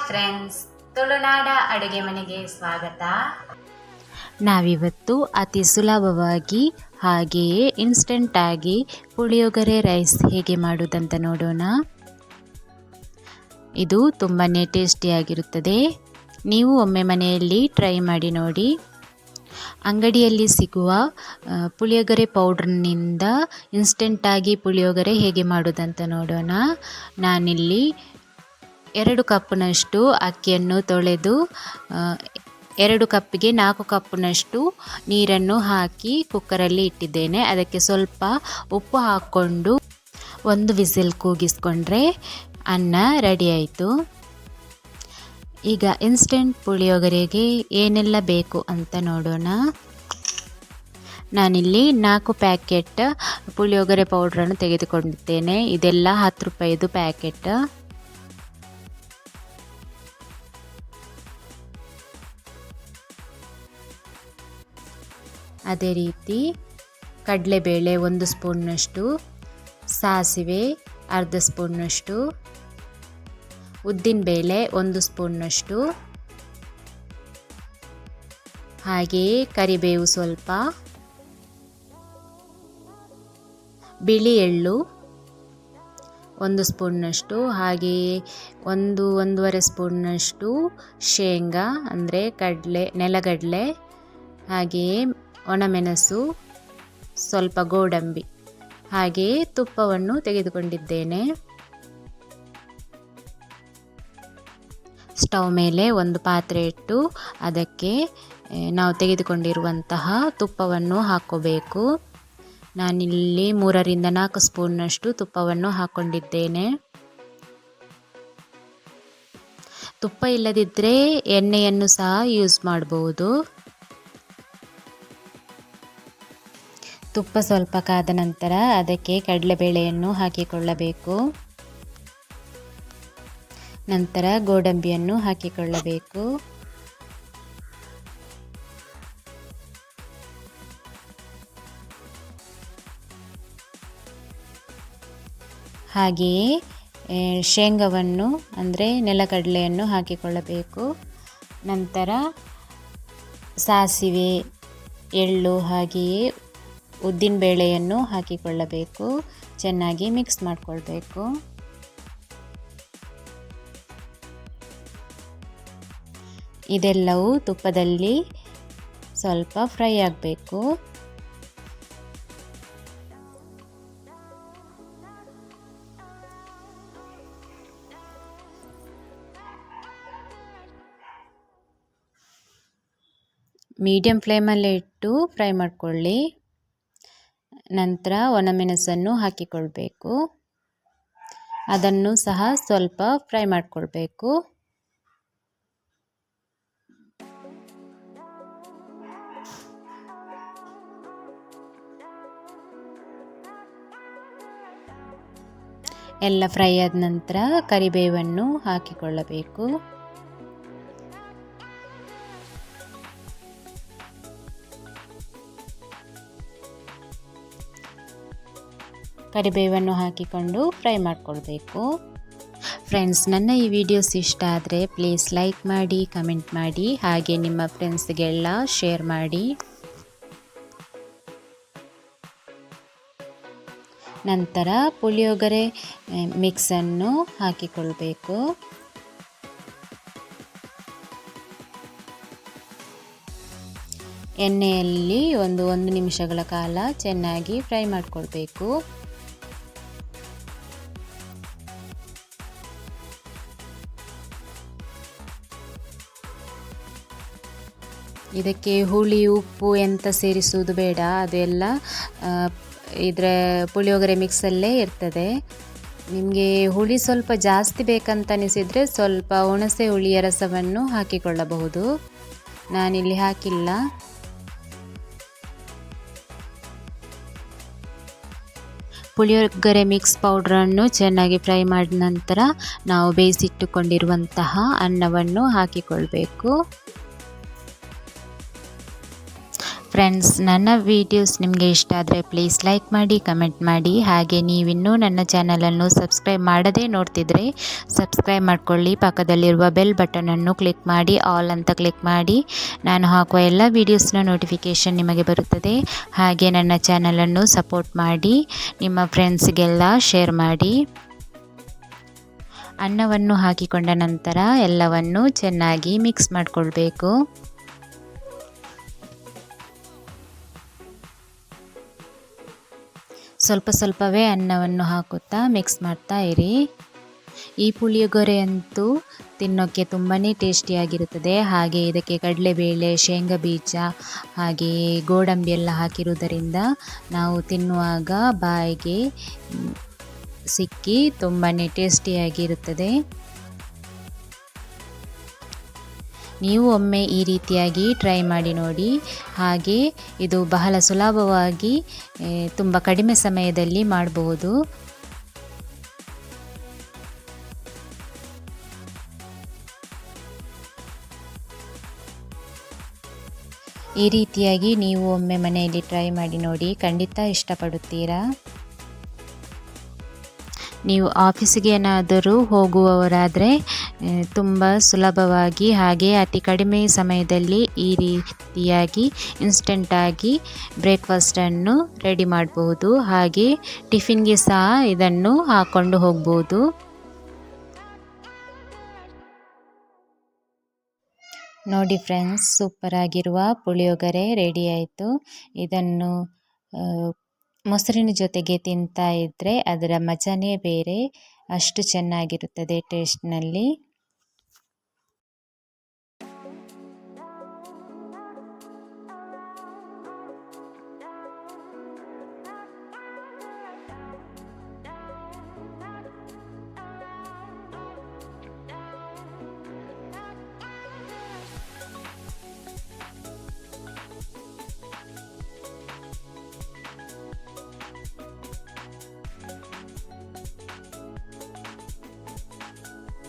Friends, ತುಳುನಾಡ ಅಡುಗೆ ಮನೆಗೆ ಸ್ವಾಗತ. ನಾವಿವತ್ತು ಅತಿ ಸುಲಭವಾಗಿ ಹಾಗೆಯೇ ಇನ್ಸ್ಟೆಂಟ್ ಆಗಿ ಪುಳಿಯೋಗರೆ ರೈಸ್ ಹೇಗೆ ಮಾಡುವುದಂತ ನೋಡೋಣ. ಇದು ತುಂಬಾ ಟೇಸ್ಟಿಯಾಗಿರುತ್ತದೆ. ನೀವು ಒಮ್ಮೆ ಮನೆಯಲ್ಲಿ ಟ್ರೈ ಮಾಡಿ ನೋಡಿ. ಅಂಗಡಿಯಲ್ಲಿ ಸಿಗುವ ಪುಳಿಯೋಗರೆ ಪೌಡ್ರ್ನಿಂದ ಇನ್ಸ್ಟೆಂಟಾಗಿ ಪುಳಿಯೋಗರೆ ಹೇಗೆ ಮಾಡೋದಂತ ನೋಡೋಣ. ನಾನಿಲ್ಲಿ 2 ಕಪ್ನಷ್ಟು ಅಕ್ಕಿಯನ್ನು ತೊಳೆದು 2 ಕಪ್ಪಿಗೆ 4 ಕಪ್ನಷ್ಟು ನೀರನ್ನು ಹಾಕಿ ಕುಕ್ಕರಲ್ಲಿ ಇಟ್ಟಿದ್ದೇನೆ. ಅದಕ್ಕೆ ಸ್ವಲ್ಪ ಉಪ್ಪು ಹಾಕ್ಕೊಂಡು 1 ವಿಸಿಲ್ ಕೂಗಿಸ್ಕೊಂಡ್ರೆ ಅನ್ನ ರೆಡಿ ಆಯಿತು. ಈಗ ಇನ್ಸ್ಟೆಂಟ್ ಪುಳಿಯೋಗರೆಗೆ ಏನೆಲ್ಲ ಬೇಕು ಅಂತ ನೋಡೋಣ. ನಾನಿಲ್ಲಿ 4 ಪ್ಯಾಕೆಟ್ ಪುಳಿಯೋಗರೆ ಪೌಡ್ರನ್ನು ತೆಗೆದುಕೊಂಡಿದ್ದೇನೆ. ಇದೆಲ್ಲ 10 ರೂಪಾಯಿದು ಪ್ಯಾಕೆಟ್. ಅದೇ ರೀತಿ ಕಡಲೆಬೇಳೆ 1 ಸ್ಪೂನ್ನಷ್ಟು, ಸಾಸಿವೆ ಅರ್ಧ ಸ್ಪೂನ್ನಷ್ಟು, ಉದ್ದಿನಬೇಳೆ 1 ಸ್ಪೂನ್ನಷ್ಟು, ಹಾಗೆಯೇ ಕರಿಬೇವು ಸ್ವಲ್ಪ, ಬಿಳಿ ಎಳ್ಳು 1 ಸ್ಪೂನ್ನಷ್ಟು, ಹಾಗೆಯೇ 1-1.5 ಸ್ಪೂನ್ನಷ್ಟು ಶೇಂಗಾ ಅಂದರೆ ನೆಲಗಡಲೆ, ಹಾಗೆಯೇ ಒಣಮೆಣಸು, ಸ್ವಲ್ಪ ಗೋಡಂಬಿ, ಹಾಗೆಯೇ ತುಪ್ಪವನ್ನು ತೆಗೆದುಕೊಂಡಿದ್ದೇನೆ. ಸ್ಟವ್ ಮೇಲೆ ಒಂದು ಪಾತ್ರೆ ಇಟ್ಟು ಅದಕ್ಕೆ ನಾವು ತೆಗೆದುಕೊಂಡಿರುವಂತಹ ತುಪ್ಪವನ್ನು ಹಾಕ್ಕೋಬೇಕು. ನಾನಿಲ್ಲಿ 3-4 ಸ್ಪೂನ್ನಷ್ಟು ತುಪ್ಪವನ್ನು ಹಾಕ್ಕೊಂಡಿದ್ದೇನೆ. ತುಪ್ಪ ಇಲ್ಲದಿದ್ದರೆ ಎಣ್ಣೆಯನ್ನು ಸಹ ಯೂಸ್ ಮಾಡಬಹುದು. ತುಪ್ಪ ಸ್ವಲ್ಪ ಕಾದ ನಂತರ ಅದಕ್ಕೆ ಕಡಲೆಬೇಳೆಯನ್ನು ಹಾಕಿಕೊಳ್ಳಬೇಕು. ನಂತರ ಗೋಡಂಬಿಯನ್ನು ಹಾಕಿಕೊಳ್ಳಬೇಕು. ಹಾಗೆಯೇ ಶೇಂಗಾವನ್ನು ಅಂದರೆ ನೆಲಗಡಲೆಯನ್ನು ಹಾಕಿಕೊಳ್ಳಬೇಕು. ನಂತರ ಸಾಸಿವೆ, ಎಳ್ಳು ಹಾಗೆಯೇ ಉದ್ದಿನಬೇಳೆಯನ್ನು ಹಾಕಿಕೊಳ್ಳಬೇಕು. ಚೆನ್ನಾಗಿ ಮಿಕ್ಸ್ ಮಾಡಿಕೊಳ್ಬೇಕು. ಇದೆಲ್ಲವೂ ತುಪ್ಪದಲ್ಲಿ ಸ್ವಲ್ಪ ಫ್ರೈ ಆಗಬೇಕು. ಮೀಡಿಯಂ ಫ್ಲೇಮಲ್ಲೇ ಇಟ್ಟು ಫ್ರೈ ಮಾಡಿಕೊಳ್ಳಿ. ನಂತರ ಒಣಮೆಣಸನ್ನು ಹಾಕಿಕೊಳ್ಬೇಕು. ಅದನ್ನು ಸಹ ಸ್ವಲ್ಪ ಫ್ರೈ ಮಾಡಿಕೊಳ್ಬೇಕು. ಎಲ್ಲ ಫ್ರೈ ಆದ ನಂತರ ಕರಿಬೇವನ್ನು ಹಾಕಿಕೊಳ್ಳಬೇಕು. ಕರಿಬೇವನ್ನು ಹಾಕಿಕೊಂಡು ಫ್ರೈ ಮಾಡಿಕೊಳ್ಬೇಕು. ಫ್ರೆಂಡ್ಸ್, ನನ್ನ ಈ ವಿಡಿಯೋಸ್ ಇಷ್ಟ ಆದರೆ ಪ್ಲೀಸ್ ಲೈಕ್ ಮಾಡಿ, ಕಮೆಂಟ್ ಮಾಡಿ, ಹಾಗೆ ನಿಮ್ಮ ಫ್ರೆಂಡ್ಸ್ಗೆಲ್ಲ ಶೇರ್ ಮಾಡಿ. ನಂತರ ಪುಳಿಯೋಗರೆ ಮಿಕ್ಸನ್ನು ಹಾಕಿಕೊಳ್ಬೇಕು. ಎಣ್ಣೆಯಲ್ಲಿ 1 ನಿಮಿಷಗಳ ಕಾಲ ಚೆನ್ನಾಗಿ ಫ್ರೈ ಮಾಡಿಕೊಳ್ಬೇಕು. ಇದಕ್ಕೆ ಹುಳಿ ಉಪ್ಪು ಎಂತ ಸೇರಿಸುವುದು ಬೇಡ. ಅದೆಲ್ಲ ಇದರ ಪುಳಿಯೋಗರೆ ಮಿಕ್ಸಲ್ಲೇ ಇರ್ತದೆ. ನಿಮಗೆ ಹುಳಿ ಸ್ವಲ್ಪ ಜಾಸ್ತಿ ಬೇಕಂತ ಅನಿಸಿದರೆ ಸ್ವಲ್ಪ ಹುಣಸೆ ಹುಳಿಯ ರಸವನ್ನು ಹಾಕಿಕೊಳ್ಳಬಹುದು. ನಾನಿಲ್ಲಿ ಹಾಕಿಲ್ಲ. ಪುಳಿಯೋಗರೆ ಮಿಕ್ಸ್ ಪೌಡ್ರನ್ನು ಚೆನ್ನಾಗಿ ಫ್ರೈ ಮಾಡಿದ ನಂತರ ನಾವು ಬೇಯಿಸಿಟ್ಟುಕೊಂಡಿರುವಂತಹ ಅನ್ನವನ್ನು ಹಾಕಿಕೊಳ್ಬೇಕು. ಫ್ರೆಂಡ್ಸ್, ನನ್ನ ವೀಡಿಯೋಸ್ ನಿಮಗೆ ಇಷ್ಟ ಆದರೆ ಪ್ಲೀಸ್ ಲೈಕ್ ಮಾಡಿ, ಕಮೆಂಟ್ ಮಾಡಿ. ಹಾಗೆ ನೀವಿನ್ನೂ ನನ್ನ ಚಾನಲನ್ನು ಸಬ್ಸ್ಕ್ರೈಬ್ ಮಾಡದೇ ನೋಡ್ತಿದ್ರೆ ಸಬ್ಸ್ಕ್ರೈಬ್ ಮಾಡ್ಕೊಳ್ಳಿ. ಪಕ್ಕದಲ್ಲಿರುವ ಬೆಲ್ ಬಟನನ್ನು ಕ್ಲಿಕ್ ಮಾಡಿ, ಆಲ್ ಅಂತ ಕ್ಲಿಕ್ ಮಾಡಿ. ನಾನು ಹಾಕುವ ಎಲ್ಲ ವೀಡಿಯೋಸ್ನ ನೋಟಿಫಿಕೇಷನ್ ನಿಮಗೆ ಬರುತ್ತದೆ. ಹಾಗೆ ನನ್ನ ಚಾನಲನ್ನು ಸಪೋರ್ಟ್ ಮಾಡಿ, ನಿಮ್ಮ ಫ್ರೆಂಡ್ಸ್ಗೆಲ್ಲ ಶೇರ್ ಮಾಡಿ. ಅನ್ನವನ್ನು ಹಾಕಿಕೊಂಡ ನಂತರ ಎಲ್ಲವನ್ನು ಚೆನ್ನಾಗಿ ಮಿಕ್ಸ್ ಮಾಡಿಕೊಳ್ಬೇಕು. ಸ್ವಲ್ಪ ಸ್ವಲ್ಪವೇ ಅನ್ನವನ್ನು ಹಾಕುತ್ತಾ ಮಿಕ್ಸ್ ಮಾಡ್ತಾ ಇರಿ. ಈ ಪುಳಿಯೋಗರೆ ಅಂತೂ ತಿನ್ನೋಕ್ಕೆ ತುಂಬಾ ಟೇಸ್ಟಿಯಾಗಿರುತ್ತದೆ. ಹಾಗೆ ಇದಕ್ಕೆ ಕಡಲೆಬೇಳೆ, ಶೇಂಗಾ ಬೀಜ ಹಾಗೆ ಗೋಡಂಬಿ ಎಲ್ಲ ಹಾಕಿರುವುದರಿಂದ ನಾವು ತಿನ್ನುವಾಗ ಬಾಯಿಗೆ ಸಿಕ್ಕಿ ತುಂಬಾ ಟೇಸ್ಟಿಯಾಗಿರುತ್ತದೆ. ನೀವು ಒಮ್ಮೆ ಈ ರೀತಿಯಾಗಿ ಟ್ರೈ ಮಾಡಿ ನೋಡಿ. ಹಾಗೆ ಇದು ಬಹಳ ಸುಲಭವಾಗಿ ತುಂಬ ಕಡಿಮೆ ಸಮಯದಲ್ಲಿ ಮಾಡಬಹುದು. ಈ ರೀತಿಯಾಗಿ ನೀವು ಒಮ್ಮೆ ಮನೆಯಲ್ಲಿ ಟ್ರೈ ಮಾಡಿ ನೋಡಿ, ಖಂಡಿತ ಇಷ್ಟಪಡುತ್ತೀರಾ. ನೀವು ಆಫೀಸಿಗೆ ಏನಾದರೂ ಹೋಗುವವರಾದರೆ ತುಂಬ ಸುಲಭವಾಗಿ ಹಾಗೆ ಅತಿ ಕಡಿಮೆ ಸಮಯದಲ್ಲಿ ಈ ರೀತಿಯಾಗಿ ಇನ್ಸ್ಟೆಂಟಾಗಿ ಬ್ರೇಕ್ಫಾಸ್ಟನ್ನು ರೆಡಿ ಮಾಡಬಹುದು. ಹಾಗೆ ಟಿಫಿನ್ಗೆ ಸಹ ಇದನ್ನು ಹಾಕ್ಕೊಂಡು ಹೋಗ್ಬೋದು. ನೋಡಿ ಫ್ರೆಂಡ್ಸ್, ಸೂಪರ್ ಆಗಿರುವ ಪುಳಿಯೋಗರೆ ರೆಡಿ ಆಯಿತು. ಇದನ್ನು ಮೊಸರಿನ ಜೊತೆಗೆ ತಿಂತಾ ಇದ್ದರೆ ಅದರ ಮಜಾನೇ ಬೇರೆ, ಅಷ್ಟು ಚೆನ್ನಾಗಿರುತ್ತದೆ ಟೇಸ್ಟ್ನಲ್ಲಿ.